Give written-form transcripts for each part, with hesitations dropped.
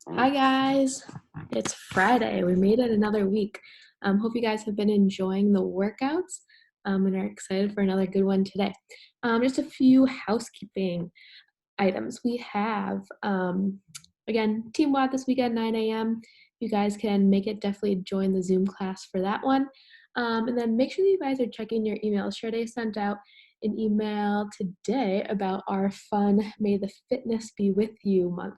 Hi guys, it's Friday. We made it another week. Hope you guys have been enjoying the workouts and are excited for another good one today. Just a few housekeeping items. We have, again, Team WOD this week at 9 a.m. You guys can make it, definitely join the Zoom class for that one. And then make sure that you guys are checking your emails. Sade sent out an email today about our fun May the Fitness Be With You month.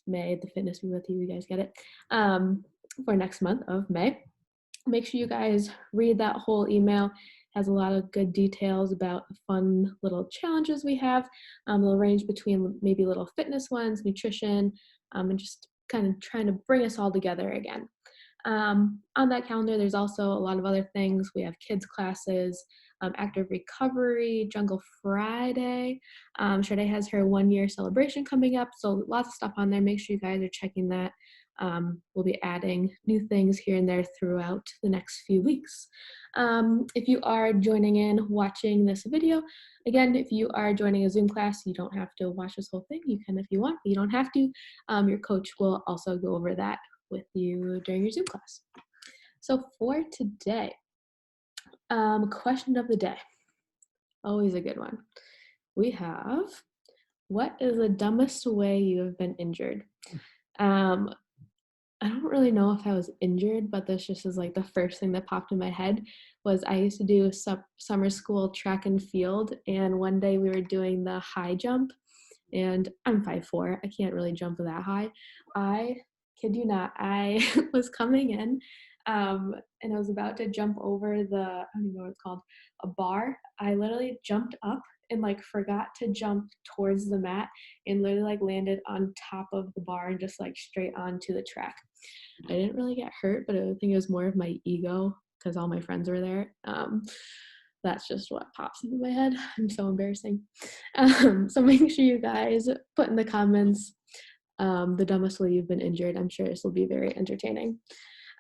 May the fitness be with you guys get it, for next month of May. Make sure you guys read that whole email. It has a lot of good details about fun little challenges we have. They'll range between maybe little fitness ones, nutrition, and just kind of trying to bring us all together again. On that calendar, there's also a lot of other things. We have kids classes, active recovery, Jungle Friday. Sade has her 1-year celebration coming up, so lots of stuff on there. Make sure you guys are checking that. We'll be adding new things here and there throughout the next few weeks. If you are joining in watching this video, again, if you are joining a Zoom class, you don't have to watch this whole thing. You can if you want, but you don't have to. Your coach will also go over that with you during your Zoom class. So for today, question of the day, always a good one. We have, what is the dumbest way you have been injured? I don't really know if I was injured, but this just is like the first thing that popped in my head was I used to do summer school track and field, and one day we were doing the high jump, and I'm 5'4", I can't really jump that high. I kid you not, I was coming in and I was about to jump over the, I don't even know what it's called, a bar. I literally jumped up and like forgot to jump towards the mat and literally like landed on top of the bar and just like straight onto the track. I didn't really get hurt, but I think it was more of my ego because all my friends were there. That's just what pops into my head. I'm so embarrassing. So make sure you guys put in the comments the dumbest way you've been injured. I'm sure this will be very entertaining.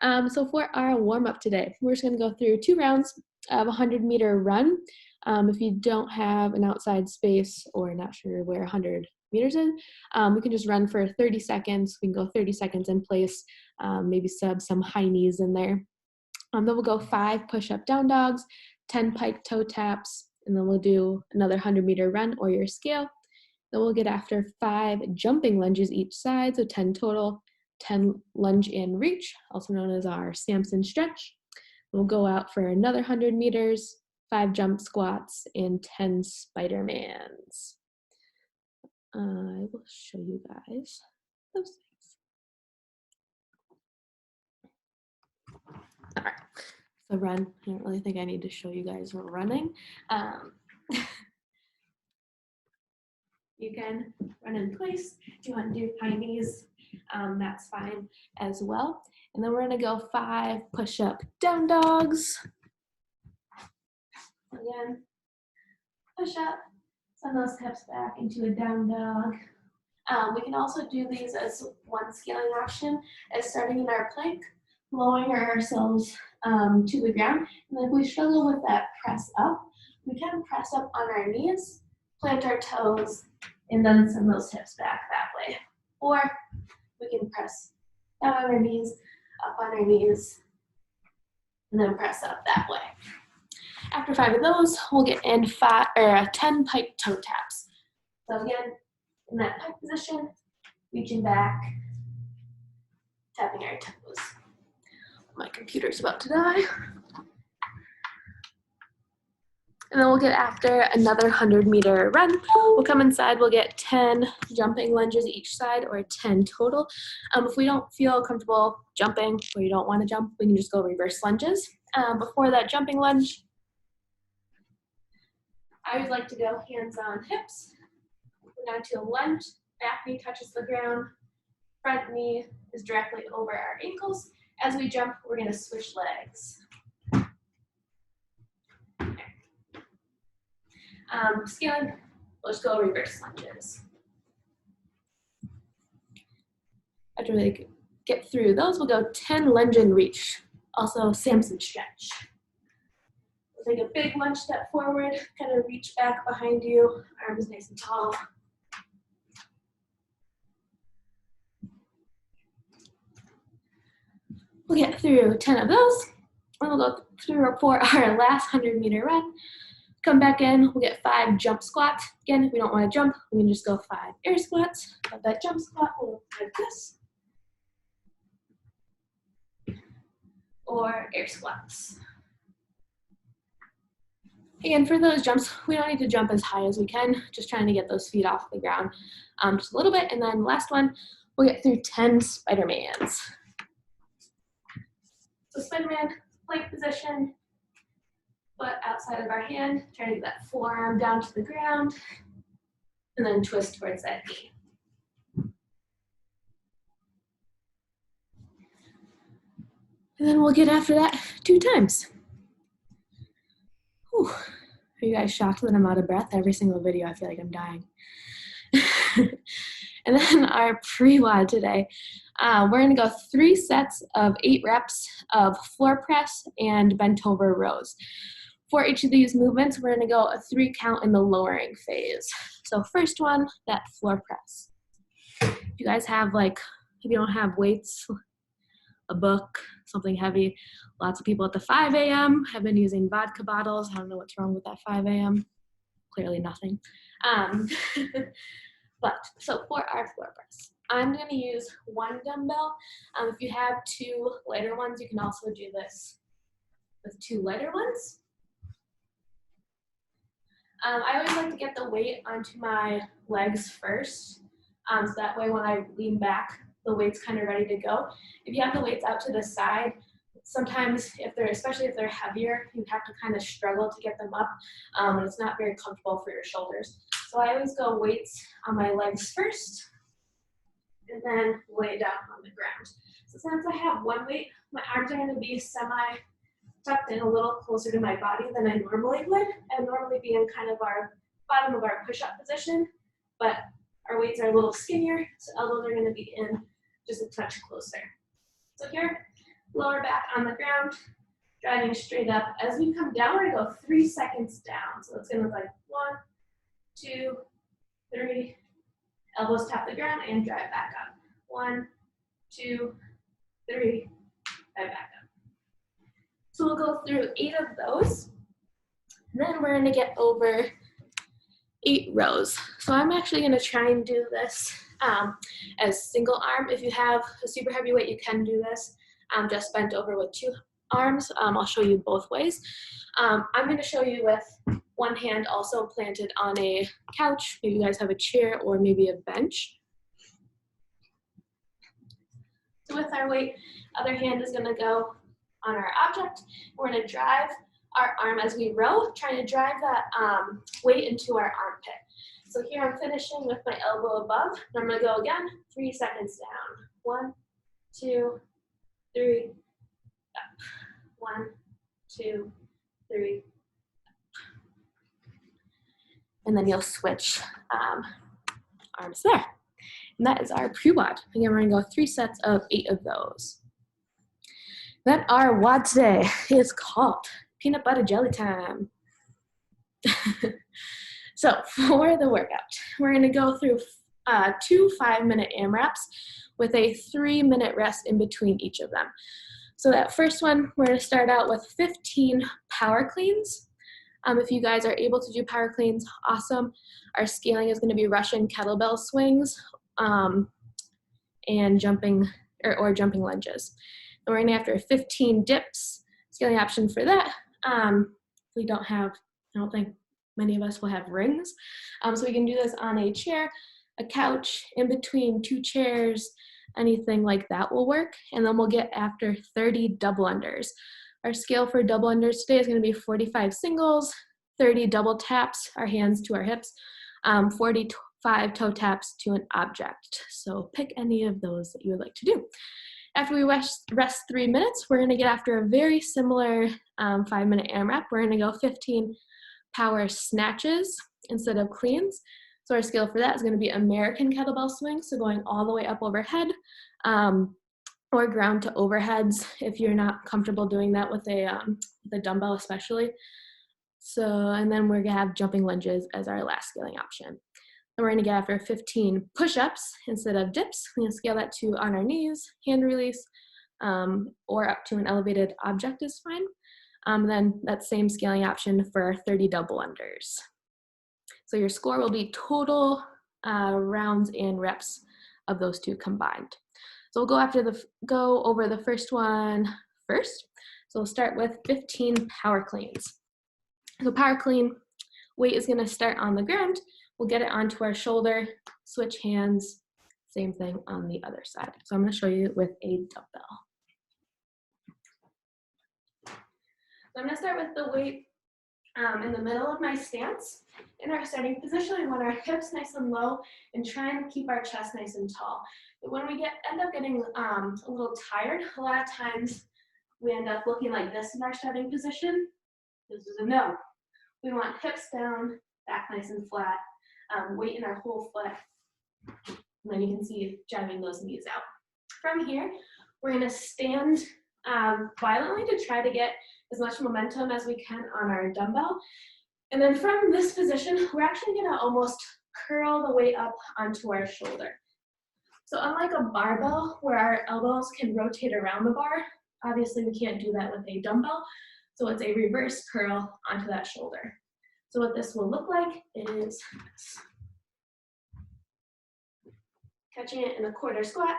So for our warm-up today, we're just going to go through 2 rounds of a 100-meter run. If you don't have an outside space or not sure where 100 meters is, we can just run for 30 seconds. We can go 30 seconds in place, maybe sub some high knees in there. Then we'll go 5 push-up down dogs, 10 pike toe taps, and then we'll do another 100-meter run or your scale. Then we'll get after 5 jumping lunges each side, so 10 total, 10 lunge and reach, also known as our Samson stretch. We'll go out for another 100 meters, 5 jump squats, and 10 spidermans. I will show you guys those things. All right, so run. I don't really think I need to show you guys running. You can run in place. If you want to do high knees, that's fine as well. And then we're going to go 5 push-up down dogs. Again, push up, send those hips back into a down dog. We can also do these as one scaling option, as starting in our plank, lowering ourselves to the ground. And then if we struggle with that press up, we can press up on our knees, plant our toes, and then send those hips back that way. Or we can press down on our knees, up on our knees, and then press up that way. After 5 of those, we'll get in 10 pike toe taps. So again, in that pike position, reaching back, tapping our toes. My computer's about to die. And then we'll get after another 100-meter run. We'll come inside, we'll get 10 jumping lunges each side, or 10 total. If we don't feel comfortable jumping, or you don't want to jump, we can just go reverse lunges. Before that jumping lunge, I would like to go hands on hips. We're down to a lunge, back knee touches the ground, front knee is directly over our ankles. As we jump, we're going to switch legs. Scaling, we'll just go reverse lunges. After we get through those, we'll go 10 lunge and reach, also Samson stretch. We'll take a big lunge step forward, kind of reach back behind you, arms nice and tall. We'll get through 10 of those, and we'll go through for our last 100-meter run. Come back in, we'll get 5 jump squats. Again, if we don't want to jump, we can just go 5 air squats. But that jump squat will look like this, or air squats. Again, for those jumps, we don't need to jump as high as we can, just trying to get those feet off the ground just a little bit. And then last one, we'll get through 10 spidermans. So spiderman, plank position, foot outside of our hand, trying to get that forearm down to the ground, and then twist towards that knee. And then we'll get after that 2 times. Whew. Are you guys shocked that I'm out of breath? Every single video, I feel like I'm dying. And then our pre-WOD today, we're gonna go 3 sets of 8 reps of floor press and bent over rows. For each of these movements, we're gonna go a 3 count in the lowering phase. So first one, that floor press. If you guys have if you don't have weights, a book, something heavy, lots of people at the 5 a.m. have been using vodka bottles. I don't know what's wrong with that 5 a.m. Clearly nothing. So for our floor press, I'm gonna use 1 dumbbell. If you have 2 lighter ones, you can also do this with 2 lighter ones. I always like to get the weight onto my legs first, so that way when I lean back, the weight's kind of ready to go. If you have the weights out to the side, sometimes especially if they're heavier, you have to kind of struggle to get them up, and it's not very comfortable for your shoulders. So I always go weights on my legs first, and then lay down on the ground. So since I have 1 weight, my arms are gonna be tucked in a little closer to my body than I normally would. I would normally be in kind of our bottom of our push-up position, but our weights are a little skinnier, so elbows are gonna be in just a touch closer. So here, lower back on the ground, driving straight up. As we come down, we're gonna go 3 seconds down. So it's gonna look like 1, 2, 3, elbows tap the ground and drive back up. 1, 2, 3, drive back up. So we'll go through 8 of those. Then we're gonna get over 8 rows. So I'm actually gonna try and do this as single arm. If you have a super heavy weight, you can do this just bent over with 2 arms. I'll show you both ways. I'm gonna show you with 1 hand also planted on a couch. Maybe you guys have a chair or maybe a bench. So with our weight, other hand is gonna go on our object. We're gonna drive our arm as we row, trying to drive that weight into our armpit. So here I'm finishing with my elbow above. I'm gonna go again, 3 seconds down. 1, 2, 3, up. 1, 2, 3, up. And then you'll switch arms there. And that is our pre-WOD. Again, we're gonna go 3 sets of 8 of those. Then our WOD today is called Peanut Butter Jelly Time. So for the workout, we're gonna go through 2 5-minute AMRAPs with a 3-minute rest in between each of them. So that first one, we're gonna start out with 15 power cleans. If you guys are able to do power cleans, awesome. Our scaling is gonna be Russian kettlebell swings and jumping or jumping lunges. And we're gonna after 15 dips, scaling option for that. We don't have, I don't think many of us will have rings. So we can do this on a chair, a couch, in between 2 chairs, anything like that will work. And then we'll get after 30 double unders. Our scale for double unders today is gonna be 45 singles, 30 double taps, our hands to our hips, 45 toe taps to an object. So pick any of those that you would like to do. After we rest 3 minutes, we're gonna get after a very similar 5-minute AMRAP. We're gonna go 15 power snatches instead of cleans. So our scale for that is gonna be American kettlebell swing, so going all the way up overhead, or ground to overheads if you're not comfortable doing that with a dumbbell especially. So, and then we're gonna have jumping lunges as our last scaling option. And we're gonna get after 15 push-ups instead of dips. We're gonna scale that to on our knees, hand release, or up to an elevated object is fine. Then that same scaling option for 30 double unders. So your score will be total rounds and reps of those two combined. So we'll go over the first one first. So we'll start with 15 power cleans. So power clean, weight is going to start on the ground. We'll get it onto our shoulder, switch hands, same thing on the other side. So I'm going to show you with a dumbbell. So I'm going to start with the weight in the middle of my stance. In our starting position, we want our hips nice and low and try and keep our chest nice and tall. But when we end up getting a little tired, a lot of times we end up looking like this in our starting position. This is a no. We want hips down, back nice and flat, weight in our whole foot. And then you can see driving those knees out. From here, we're going to stand violently to try to get as much momentum as we can on our dumbbell. And then from this position, we're actually going to almost curl the weight up onto our shoulder. So unlike a barbell where our elbows can rotate around the bar, obviously we can't do that with a dumbbell. So it's a reverse curl onto that shoulder. So what this will look like is this. Catching it in a quarter squat,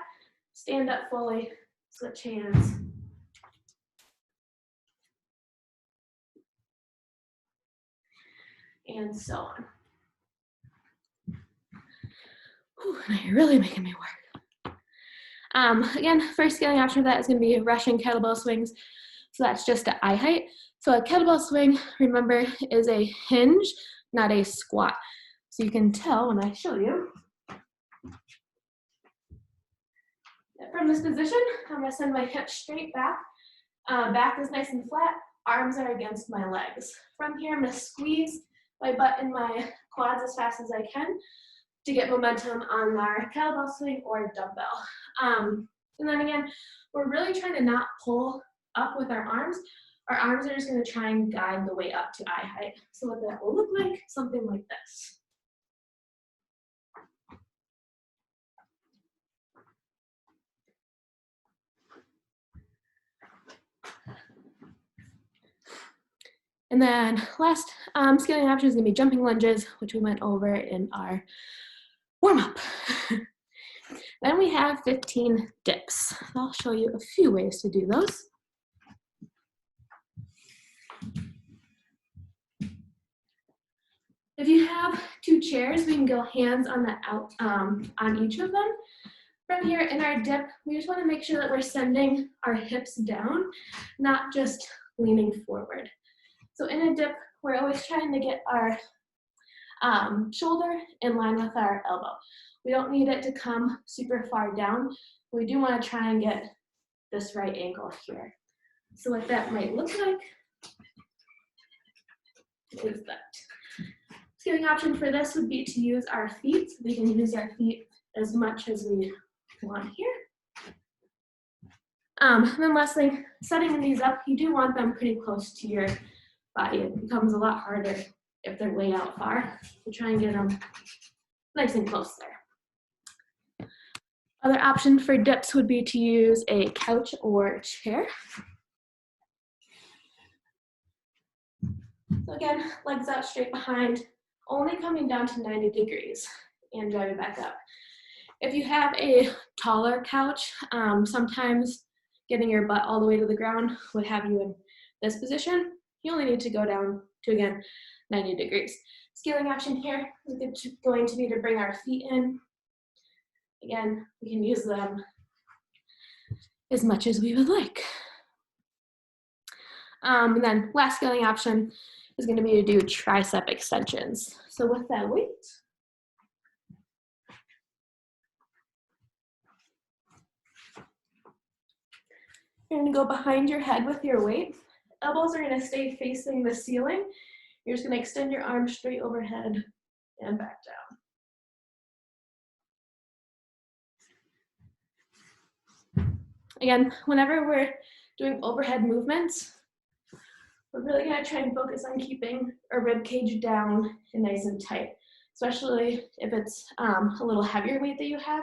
stand up fully, switch hands. And so on. Whew, you're really making me work. Again, first scaling option for that is going to be Russian kettlebell swings. So that's just at eye height. So a kettlebell swing, remember, is a hinge, not a squat. So you can tell when I show you. From this position, I'm going to send my hips straight back. Back is nice and flat. Arms are against my legs. From here, I'm going to squeeze my butt and my quads as fast as I can to get momentum on our kettlebell swing or dumbbell. And then again, we're really trying to not pull up with our arms. Our arms are just going to try and guide the way up to eye height. So what that will look like, something like this. And then last scaling option is going to be jumping lunges, which we went over in our warm-up. Then we have 15 dips. I'll show you a few ways to do those. If you have two chairs, we can go hands on the on each of them. From here in our dip, we just want to make sure that we're sending our hips down, not just leaning forward. So in a dip, we're always trying to get our shoulder in line with our elbow. We don't need it to come super far down. We do want to try and get this right angle here. So what that might look like is that. Scaling option for this would be to use our feet. We can use our feet as much as we want here. And then last thing, setting these up, you do want them pretty close to your body. It becomes a lot harder if they're way out far. So try and get them nice and close there. Other option for dips would be to use a couch or chair. So again, legs out straight behind, only coming down to 90 degrees and driving back up. If you have a taller couch, sometimes getting your butt all the way to the ground would have you in this position. You only need to go down to, again, 90 degrees. Scaling option here is going to be to bring our feet in. Again, we can use them as much as we would like. And then last scaling option is going to be to do tricep extensions. So with that weight, you're going to go behind your head with your weight. Elbows are going to stay facing the ceiling. You're just going to extend your arms straight overhead and back down. Again, whenever we're doing overhead movements, we're really going to try and focus on keeping our rib cage down and nice and tight, especially if it's a little heavier weight that you have.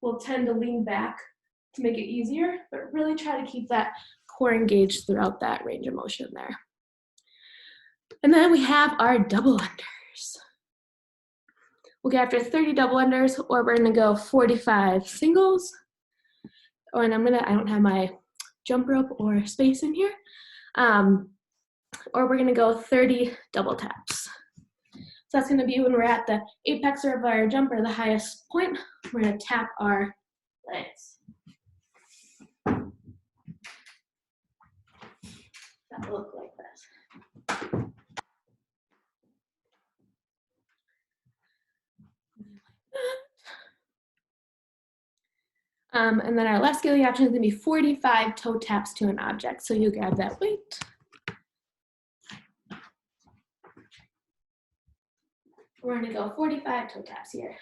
We'll tend to lean back to make it easier, but really try to keep that core engaged throughout that range of motion there. And then we have our double unders. We'll get after 30 double unders, or we're gonna go 45 singles. Oh, and I don't have my jump rope or space in here. Or we're gonna go 30 double taps. So that's gonna be when we're at the apex of our jump, or the highest point. We're gonna tap our legs. That will look like this. And then our last scaling option is gonna be 45 toe taps to an object. So you grab that weight. We're gonna go 45 toe taps here.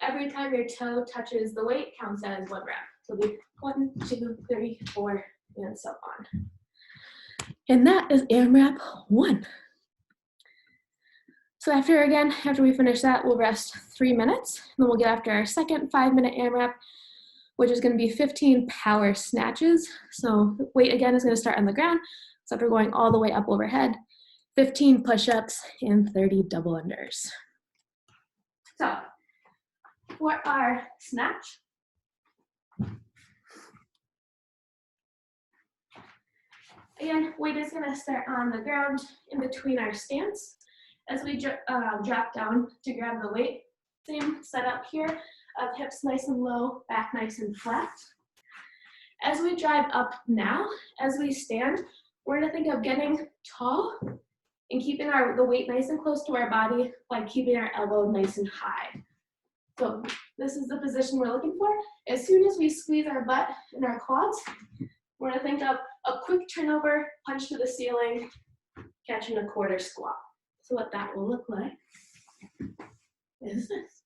Every time your toe touches the weight counts as 1 rep. So it'll be 1, 2, 3, 4, and so on. And that is AMRAP 1. So after we finish that, we'll rest 3 minutes. And then we'll get after our second 5-minute AMRAP, which is gonna be 15 power snatches. So weight again is gonna start on the ground. So after going all the way up overhead, 15 push-ups and 30 double unders. So for our snatch, again, weight is gonna start on the ground in between our stance. As we drop down to grab the weight, same setup here of hips nice and low, back nice and flat. As we drive up now, as we stand, we're gonna think of getting tall and keeping the weight nice and close to our body by keeping our elbow nice and high. So this is the position we're looking for. As soon as we squeeze our butt and our quads, we're gonna think of a quick turnover, punch to the ceiling, catching a quarter squat. So what that will look like is this.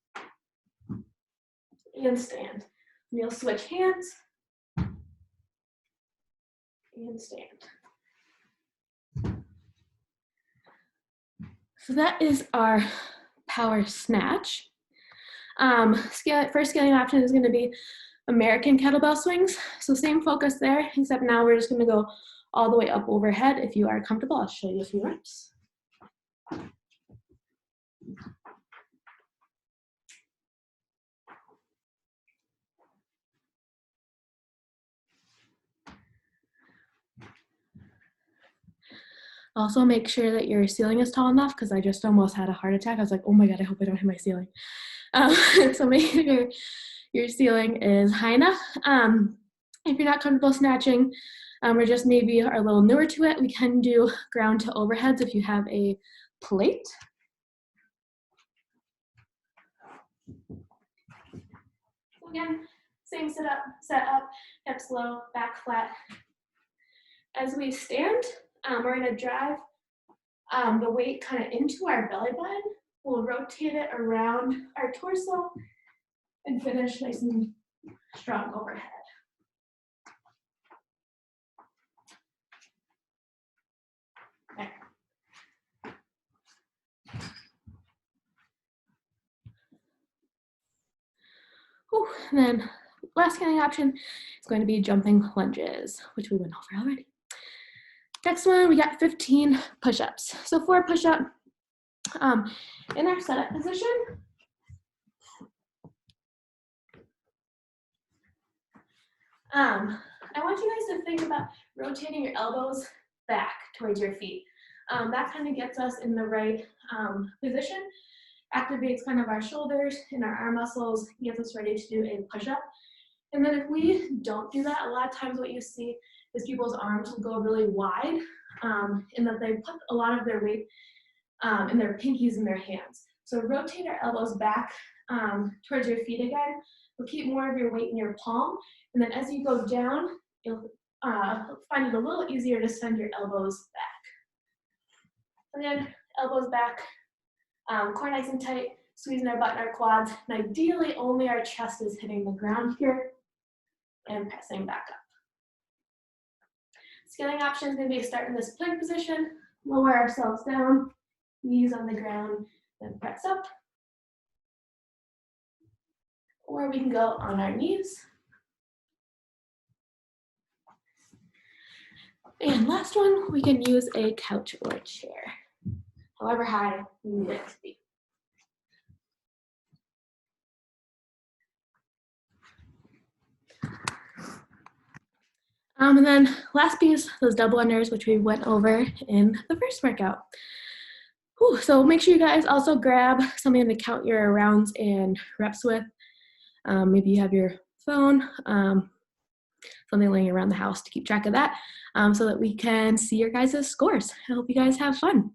And stand. We'll switch hands and stand. So that is our power snatch. First scaling option is gonna be American kettlebell swings. So same focus there, except now we're just gonna go all the way up overhead. If you are comfortable, I'll show you a few reps. Also make sure that your ceiling is tall enough, because I just almost had a heart attack. I was like, oh my God, I hope I don't hit my ceiling. So make sure your ceiling is high enough. If you're not comfortable snatching, or just maybe are a little newer to it, we can do ground to overheads if you have a plate. Again, same setup, hips low, back flat. As we stand, we're gonna drive the weight kind of into our belly button. We'll rotate it around our torso and finish nice and strong overhead. There. Whew. And then last scaling option is going to be jumping lunges, which we went over already. Next one, we got 15 push-ups. So for a push-up, in our setup position, I want you guys to think about rotating your elbows back towards your feet. That kind of gets us in the right position, activates kind of our shoulders and our arm muscles, gets us ready to do a push-up. And then if we don't do that, a lot of times what you see is people's arms will go really wide, and that they put a lot of their weight in their pinkies in their hands. So rotate our elbows back towards your feet again. We'll keep more of your weight in your palm, and then as you go down, you'll find it a little easier to send your elbows back. Again, elbows back, core nice and tight, squeezing our butt and our quads, and ideally only our chest is hitting the ground here, and pressing back up. Scaling option is going to be start in this plank position, lower ourselves down, knees on the ground, then press up. or we can go on our knees. And last one, we can use a couch or a chair, however high you need it to be. And then last piece, those double unders, which we went over in the first workout. Whew, so make sure you guys also grab something to count your rounds and reps with. Maybe you have your phone, something laying around the house to keep track of that, so that we can see your guys' scores. I hope you guys have fun.